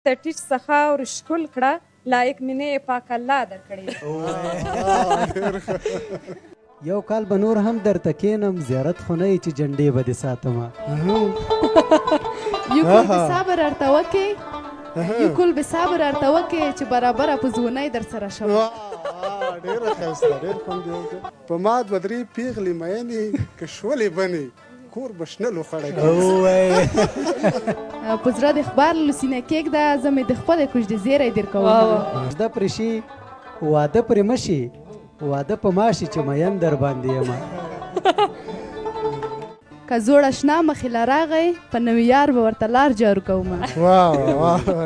د ټیټ څخه ورښکل کړه لایق مینې پاک الله درکړې. یو کال به نور هم درته کینم زیارت خو نه چې جنډې به دې ساتمه. یو کل به صبر ارته وکې یو کل به صبر ارته وکې چې برابره په ځوانۍ در سره شم. ډېره ښایسته ډېر خوند یې وکړ. په ما دوه درې پیغلې میینې که شولې بنې کور به شنه لوخړی په زړه د اخبار لوسینه کېږده زه مې د خپلې کوژدې زیری در کوم. زده پرې شي واده پرې مشي واده په ما شي چې مین در باندې یمه. که زوړ اشنا مخې له راغی په نوي یار به ورته لار جارو کومه.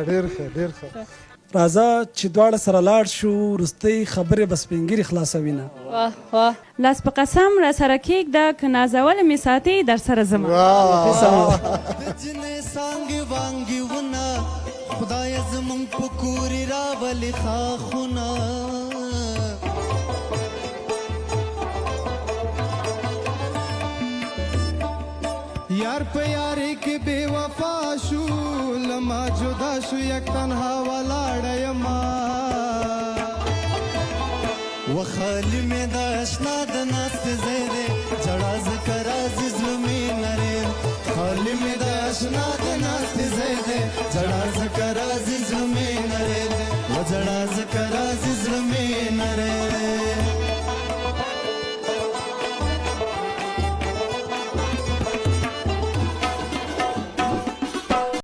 ډېر ښه ډېر ښه. راځه چې دواړه سره لاړ شو وروستۍ خبرې به سپین ږیري خلاصوي نه. لاس په قسم را سره کېږده که نازوله مې ساتې در سره ځمه. خدای زمونږ په کورې راولې خاښونه یار په یارې کې بې وفا شو لما جدا شو یک تنها ولاړه یما وخالي مې د اشنا د ناستې ځای دی جړا ځکه راځي زړه مې نرې خالي مې د اشنا د ناستې ځای دی جړا ځکه راځي زړه مې نرې و جړا ځکه راځي زړه مې نرې